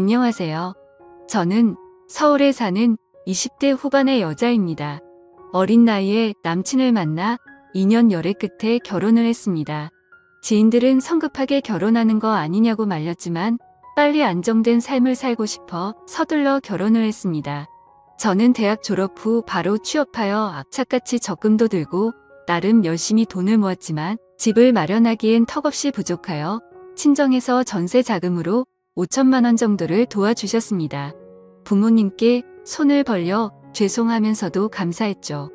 안녕하세요. 저는 서울에 사는 20대 후반의 여자입니다. 어린 나이에 남친을 만나 2년 열애 끝에 결혼을 했습니다. 지인들은 성급하게 결혼하는 거 아니냐고 말렸지만 빨리 안정된 삶을 살고 싶어 서둘러 결혼을 했습니다. 저는 대학 졸업 후 바로 취업하여 악착같이 적금도 들고 나름 열심히 돈을 모았지만 집을 마련하기엔 턱없이 부족하여 친정에서 전세 자금으로 5천만 원 정도를 도와주셨습니다. 부모님께 손을 벌려 죄송하면서도 감사했죠.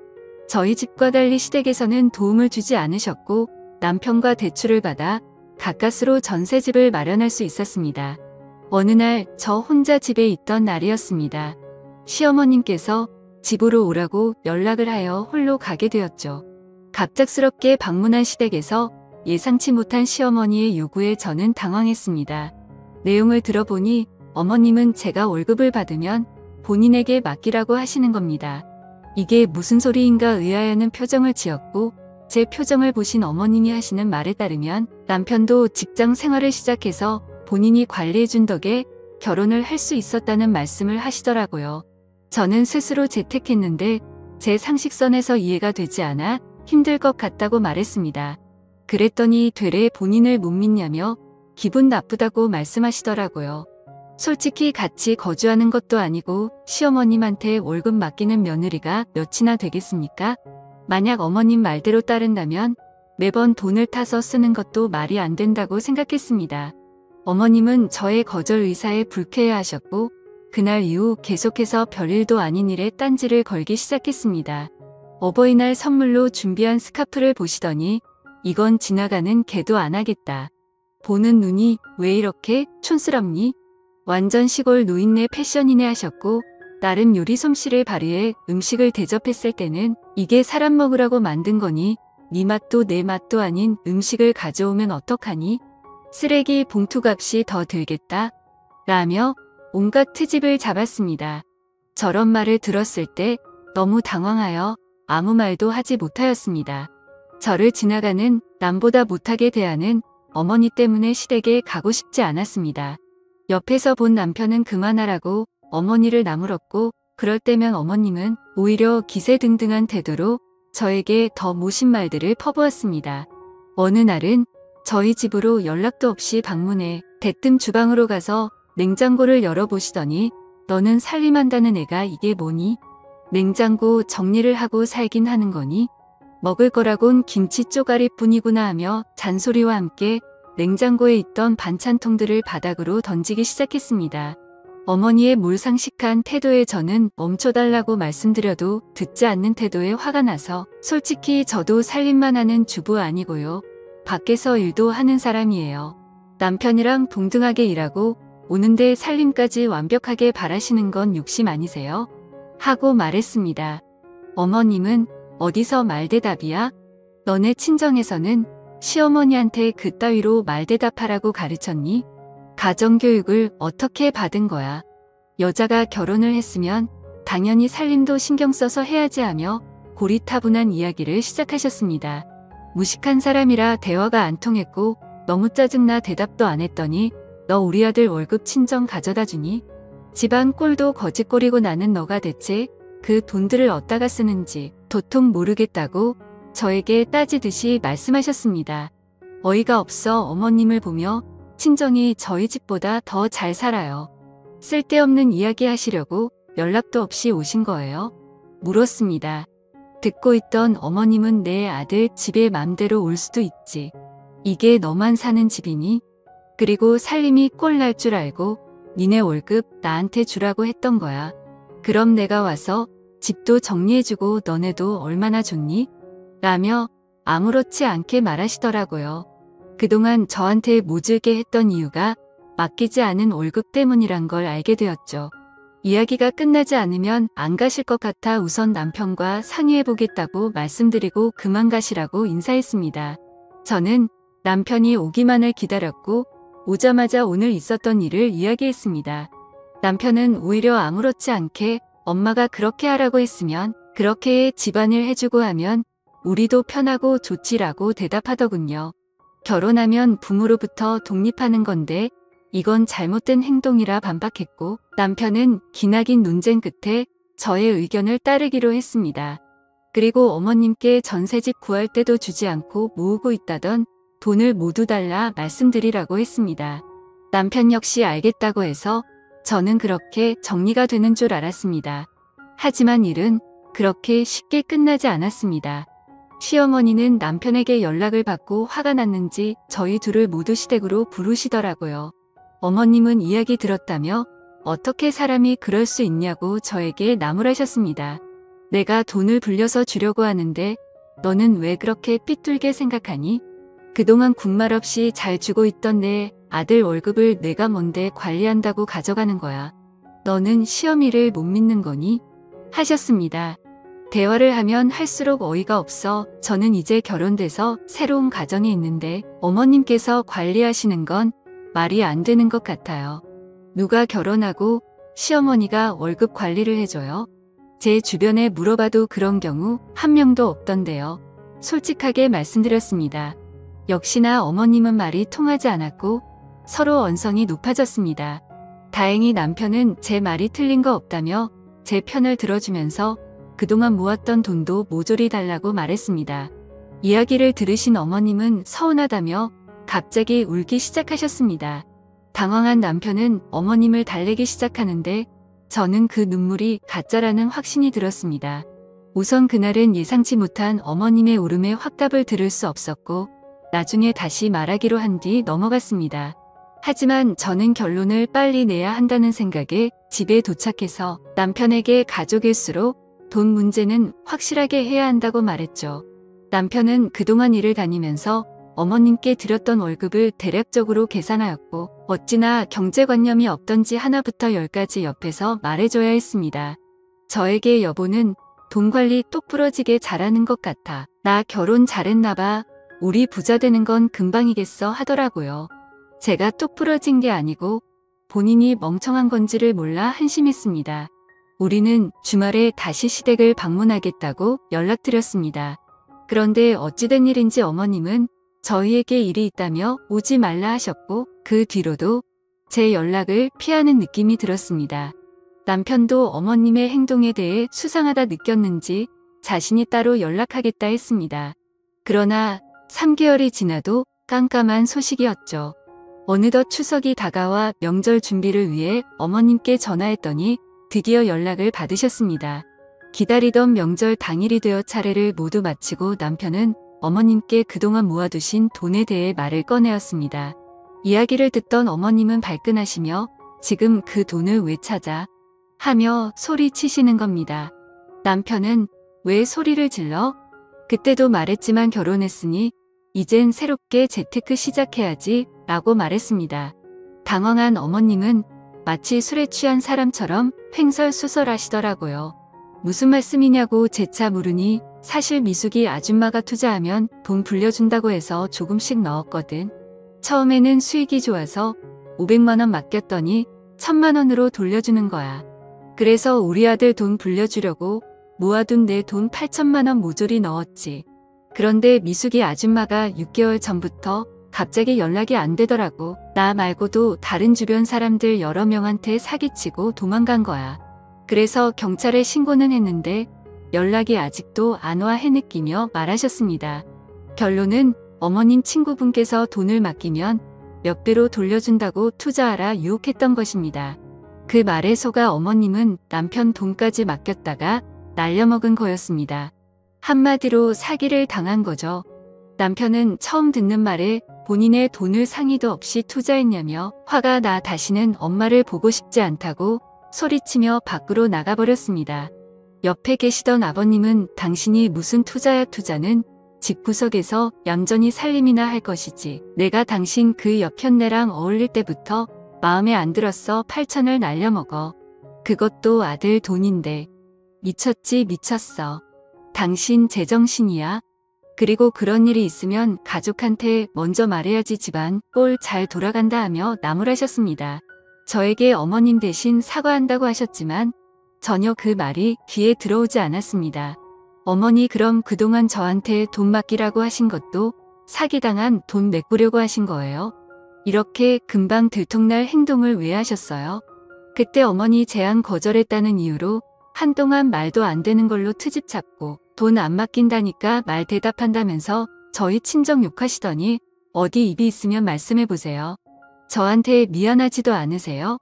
저희 집과 달리 시댁에서는 도움을 주지 않으셨고 남편과 대출을 받아 가까스로 전세집을 마련할 수 있었습니다. 어느 날 저 혼자 집에 있던 날이었습니다. 시어머님께서 집으로 오라고 연락을 하여 홀로 가게 되었죠. 갑작스럽게 방문한 시댁에서 예상치 못한 시어머니의 요구에 저는 당황했습니다. 내용을 들어보니 어머님은 제가 월급을 받으면 본인에게 맡기라고 하시는 겁니다. 이게 무슨 소리인가 의아해하는 표정을 지었고 제 표정을 보신 어머님이 하시는 말에 따르면 남편도 직장 생활을 시작해서 본인이 관리해준 덕에 결혼을 할 수 있었다는 말씀을 하시더라고요. 저는 스스로 재택했는데 제 상식선에서 이해가 되지 않아 힘들 것 같다고 말했습니다. 그랬더니 되레 본인을 못 믿냐며 기분 나쁘다고 말씀하시더라고요. 솔직히 같이 거주하는 것도 아니고 시어머님한테 월급 맡기는 며느리가 몇이나 되겠습니까? 만약 어머님 말대로 따른다면 매번 돈을 타서 쓰는 것도 말이 안 된다고 생각했습니다. 어머님은 저의 거절 의사에 불쾌해하셨고 그날 이후 계속해서 별일도 아닌 일에 딴지를 걸기 시작했습니다. 어버이날 선물로 준비한 스카프를 보시더니 이건 지나가는 개도 안 하겠다. 보는 눈이 왜 이렇게 촌스럽니? 완전 시골 노인네 패션이네 하셨고 나름 요리 솜씨를 발휘해 음식을 대접했을 때는 이게 사람 먹으라고 만든 거니 네 맛도 내 맛도 아닌 음식을 가져오면 어떡하니? 쓰레기 봉투값이 더 들겠다. 라며 온갖 트집을 잡았습니다. 저런 말을 들었을 때 너무 당황하여 아무 말도 하지 못하였습니다. 저를 지나가는 남보다 못하게 대하는 어머니 때문에 시댁에 가고 싶지 않았습니다. 옆에서 본 남편은 그만하라고 어머니를 나무랐고 그럴 때면 어머님은 오히려 기세등등한 태도로 저에게 더 모신 말들을 퍼부었습니다. 어느 날은 저희 집으로 연락도 없이 방문해 대뜸 주방으로 가서 냉장고를 열어보시더니 너는 살림한다는 애가 이게 뭐니? 냉장고 정리를 하고 살긴 하는 거니? 먹을 거라곤 김치 쪼가리뿐이구나 하며 잔소리와 함께 냉장고에 있던 반찬통들을 바닥으로 던지기 시작했습니다. 어머니의 몰상식한 태도에 저는 멈춰달라고 말씀드려도 듣지 않는 태도에 화가 나서 솔직히 저도 살림만 하는 주부 아니고요. 밖에서 일도 하는 사람이에요. 남편이랑 동등하게 일하고 오는데 살림까지 완벽하게 바라시는 건 욕심 아니세요? 하고 말했습니다. 어머님은 어디서 말대답이야? 너네 친정에서는 시어머니한테 그따위로 말대답하라고 가르쳤니? 가정교육을 어떻게 받은 거야? 여자가 결혼을 했으면 당연히 살림도 신경 써서 해야지 하며 고리타분한 이야기를 시작하셨습니다. 무식한 사람이라 대화가 안 통했고 너무 짜증나 대답도 안 했더니 너 우리 아들 월급 친정 가져다 주니? 집안 꼴도 거짓꼴이고 나는 너가 대체 그 돈들을 어디다가 쓰는지 도통 모르겠다고 저에게 따지듯이 말씀하셨습니다. 어이가 없어 어머님을 보며 친정이 저희 집보다 더 잘 살아요. 쓸데없는 이야기 하시려고 연락도 없이 오신 거예요? 물었습니다. 듣고 있던 어머님은 내 아들 집에 맘대로 올 수도 있지. 이게 너만 사는 집이니? 그리고 살림이 꼴 날 줄 알고 니네 월급 나한테 주라고 했던 거야. 그럼 내가 와서 집도 정리해주고 너네도 얼마나 좋니? 라며 아무렇지 않게 말하시더라고요. 그동안 저한테 모질게 했던 이유가 맡기지 않은 월급 때문이란 걸 알게 되었죠. 이야기가 끝나지 않으면 안 가실 것 같아 우선 남편과 상의해보겠다고 말씀드리고 그만 가시라고 인사했습니다. 저는 남편이 오기만을 기다렸고 오자마자 오늘 있었던 일을 이야기했습니다. 남편은 오히려 아무렇지 않게 엄마가 그렇게 하라고 했으면 그렇게 집안일 해주고 하면 우리도 편하고 좋지라고 대답하더군요. 결혼하면 부모로부터 독립하는 건데 이건 잘못된 행동이라 반박했고 남편은 기나긴 논쟁 끝에 저의 의견을 따르기로 했습니다. 그리고 어머님께 전셋집 구할 때도 주지 않고 모으고 있다던 돈을 모두 달라 말씀드리라고 했습니다. 남편 역시 알겠다고 해서 저는 그렇게 정리가 되는 줄 알았습니다. 하지만 일은 그렇게 쉽게 끝나지 않았습니다. 시어머니는 남편에게 연락을 받고 화가 났는지 저희 둘을 모두 시댁으로 부르시더라고요. 어머님은 이야기 들었다며 어떻게 사람이 그럴 수 있냐고 저에게 나무라셨습니다. 내가 돈을 불려서 주려고 하는데 너는 왜 그렇게 삐뚤게 생각하니? 그동안 군말 없이 잘 주고 있던 내 아들 월급을 내가 뭔데 관리한다고 가져가는 거야. 너는 시어미를 못 믿는 거니? 하셨습니다. 대화를 하면 할수록 어이가 없어 저는 이제 결혼돼서 새로운 가정이 있는데 어머님께서 관리하시는 건 말이 안 되는 것 같아요. 누가 결혼하고 시어머니가 월급 관리를 해줘요? 제 주변에 물어봐도 그런 경우 한 명도 없던데요. 솔직하게 말씀드렸습니다. 역시나 어머님은 말이 통하지 않았고 서로 언성이 높아졌습니다. 다행히 남편은 제 말이 틀린 거 없다며 제 편을 들어주면서 그동안 모았던 돈도 모조리 달라고 말했습니다. 이야기를 들으신 어머님은 서운하다며 갑자기 울기 시작하셨습니다. 당황한 남편은 어머님을 달래기 시작하는데 저는 그 눈물이 가짜라는 확신이 들었습니다. 우선 그날은 예상치 못한 어머님의 울음에 확답을 들을 수 없었고 나중에 다시 말하기로 한 뒤 넘어갔습니다. 하지만 저는 결론을 빨리 내야 한다는 생각에 집에 도착해서 남편에게 가족일수록 돈 문제는 확실하게 해야 한다고 말했죠. 남편은 그동안 일을 다니면서 어머님께 드렸던 월급을 대략적으로 계산하였고 어찌나 경제관념이 없던지 하나부터 열까지 옆에서 말해줘야 했습니다. 저에게 여보는 돈 관리 똑부러지게 잘하는 것 같아. 나 결혼 잘했나 봐. 우리 부자 되는 건 금방이겠어 하더라고요. 제가 똑부러진 게 아니고 본인이 멍청한 건지를 몰라 한심했습니다. 우리는 주말에 다시 시댁을 방문하겠다고 연락드렸습니다. 그런데 어찌된 일인지 어머님은 저희에게 일이 있다며 오지 말라 하셨고 그 뒤로도 제 연락을 피하는 느낌이 들었습니다. 남편도 어머님의 행동에 대해 수상하다 느꼈는지 자신이 따로 연락하겠다 했습니다. 그러나 3개월이 지나도 깜깜한 소식이었죠. 어느덧 추석이 다가와 명절 준비를 위해 어머님께 전화했더니 드디어 연락을 받으셨습니다. 기다리던 명절 당일이 되어 차례를 모두 마치고 남편은 어머님께 그동안 모아두신 돈에 대해 말을 꺼내었습니다. 이야기를 듣던 어머님은 발끈하시며 지금 그 돈을 왜 찾아? 하며 소리치시는 겁니다. 남편은 왜 소리를 질러? 그때도 말했지만 결혼했으니 이젠 새롭게 재테크 시작해야지 라고 말했습니다. 당황한 어머님은 마치 술에 취한 사람처럼 횡설수설하시더라고요. 무슨 말씀이냐고 재차 물으니 사실 미숙이 아줌마가 투자하면 돈 불려준다고 해서 조금씩 넣었거든. 처음에는 수익이 좋아서 500만 원 맡겼더니 1000만 원으로 돌려주는 거야. 그래서 우리 아들 돈 불려주려고 모아둔 내 돈 8천만 원 모조리 넣었지. 그런데 미숙이 아줌마가 6개월 전부터 갑자기 연락이 안 되더라고. 나 말고도 다른 주변 사람들 여러 명한테 사기치고 도망간 거야. 그래서 경찰에 신고는 했는데 연락이 아직도 안 와 해느끼며 말하셨습니다. 결론은 어머님 친구분께서 돈을 맡기면 몇 배로 돌려준다고 투자하라 유혹했던 것입니다. 그 말에 속아 어머님은 남편 돈까지 맡겼다가 날려먹은 거였습니다. 한마디로 사기를 당한 거죠. 남편은 처음 듣는 말에 본인의 돈을 상의도 없이 투자했냐며 화가 나 다시는 엄마를 보고 싶지 않다고 소리치며 밖으로 나가버렸습니다. 옆에 계시던 아버님은 당신이 무슨 투자야 투자는 집구석에서 얌전히 살림이나 할 것이지. 내가 당신 그 여편네랑 어울릴 때부터 마음에 안 들었어. 8천을 날려먹어. 그것도 아들 돈인데. 미쳤지 미쳤어. 당신 제정신이야? 그리고 그런 일이 있으면 가족한테 먼저 말해야지 집안 꼴 잘 돌아간다 하며 나무라셨습니다. 저에게 어머님 대신 사과한다고 하셨지만 전혀 그 말이 귀에 들어오지 않았습니다. 어머니 그럼 그동안 저한테 돈 맡기라고 하신 것도 사기당한 돈 메꾸려고 하신 거예요? 이렇게 금방 들통날 행동을 왜 하셨어요? 그때 어머니 제안 거절했다는 이유로 한동안 말도 안 되는 걸로 트집 잡고 돈 안 맡긴다니까 말 대답한다면서 저희 친정 욕하시더니 어디 입이 있으면 말씀해 보세요. 저한테 미안하지도 않으세요?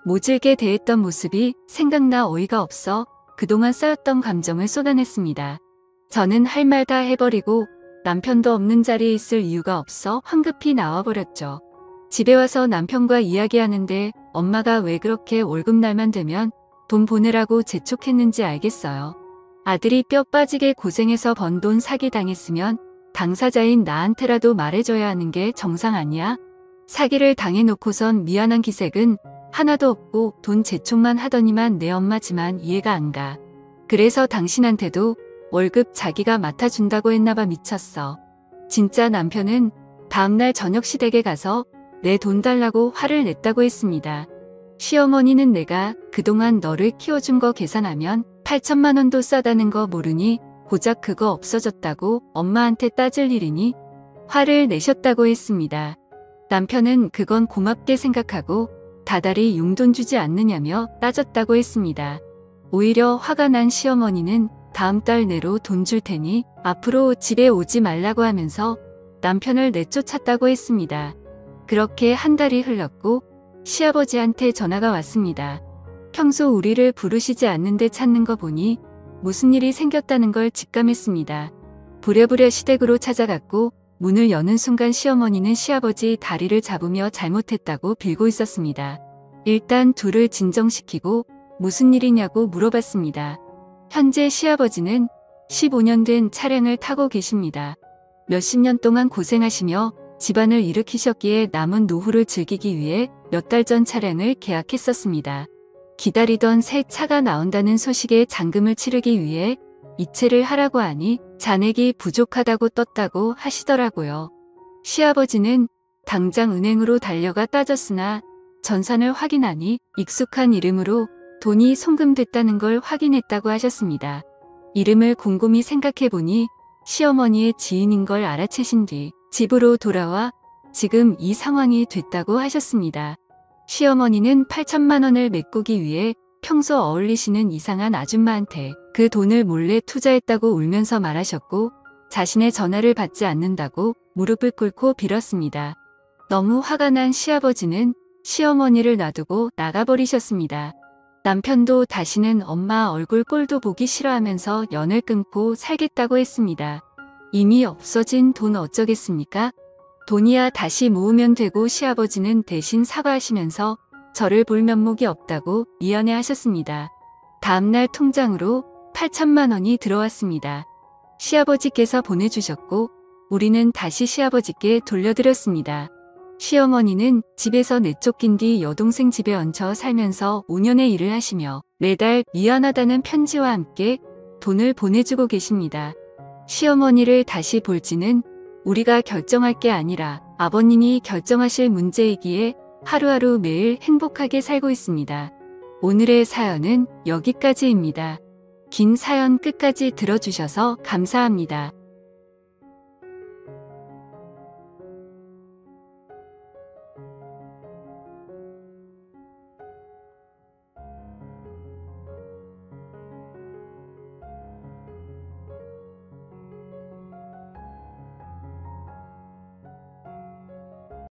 모질게 대했던 모습이 생각나 어이가 없어 그동안 쌓였던 감정을 쏟아냈습니다. 저는 할 말 다 해버리고 남편도 없는 자리에 있을 이유가 없어 황급히 나와버렸죠. 집에 와서 남편과 이야기하는데 엄마가 왜 그렇게 월급날만 되면 돈 보내라고 재촉했는지 알겠어요. 아들이 뼈 빠지게 고생해서 번 돈 사기당했으면 당사자인 나한테라도 말해줘야 하는 게 정상 아니야? 사기를 당해놓고선 미안한 기색은 하나도 없고 돈 재촉만 하더니만 내 엄마지만 이해가 안 가. 그래서 당신한테도 월급 자기가 맡아준다고 했나봐. 미쳤어. 진짜 남편은 다음날 저녁 시댁에 가서 내 돈 달라고 화를 냈다고 했습니다. 시어머니는 내가 그동안 너를 키워준 거 계산하면 8천만 원도 싸다는 거 모르니 고작 그거 없어졌다고 엄마한테 따질 일이니 화를 내셨다고 했습니다. 남편은 그건 고맙게 생각하고 다달이 용돈 주지 않느냐며 따졌다고 했습니다. 오히려 화가 난 시어머니는 다음 달 내로 돈 줄 테니 앞으로 집에 오지 말라고 하면서 남편을 내쫓았다고 했습니다. 그렇게 한 달이 흘렀고 시아버지한테 전화가 왔습니다. 평소 우리를 부르시지 않는데 찾는 거 보니 무슨 일이 생겼다는 걸 직감했습니다. 부랴부랴 시댁으로 찾아갔고 문을 여는 순간 시어머니는 시아버지 다리를 잡으며 잘못했다고 빌고 있었습니다. 일단 둘을 진정시키고 무슨 일이냐고 물어봤습니다. 현재 시아버지는 15년 된 차량을 타고 계십니다. 몇십 년 동안 고생하시며 집안을 일으키셨기에 남은 노후를 즐기기 위해 몇 달 전 차량을 계약했었습니다. 기다리던 새 차가 나온다는 소식에 잔금을 치르기 위해 이체를 하라고 하니 잔액이 부족하다고 떴다고 하시더라고요. 시아버지는 당장 은행으로 달려가 따졌으나 전산을 확인하니 익숙한 이름으로 돈이 송금됐다는 걸 확인했다고 하셨습니다. 이름을 곰곰이 생각해보니 시어머니의 지인인 걸 알아채신 뒤 집으로 돌아와 지금 이 상황이 됐다고 하셨습니다. 시어머니는 8천만 원을 메꾸기 위해 평소 어울리시는 이상한 아줌마한테 그 돈을 몰래 투자했다고 울면서 말하셨고 자신의 전화를 받지 않는다고 무릎을 꿇고 빌었습니다. 너무 화가 난 시아버지는 시어머니를 놔두고 나가버리셨습니다. 남편도 다시는 엄마 얼굴 꼴도 보기 싫어하면서 연을 끊고 살겠다고 했습니다. 이미 없어진 돈 어쩌겠습니까? 돈이야 다시 모으면 되고 시아버지는 대신 사과하시면서 저를 볼 면목이 없다고 미안해 하셨습니다. 다음날 통장으로 8천만 원이 들어왔습니다. 시아버지께서 보내주셨고 우리는 다시 시아버지께 돌려드렸습니다. 시어머니는 집에서 내쫓긴 뒤 여동생 집에 얹혀 살면서 5년의 일을 하시며 매달 미안하다는 편지와 함께 돈을 보내주고 계십니다. 시어머니를 다시 볼지는 우리가 결정할 게 아니라 아버님이 결정하실 문제이기에 하루하루 매일 행복하게 살고 있습니다. 오늘의 사연은 여기까지입니다. 긴 사연 끝까지 들어주셔서 감사합니다.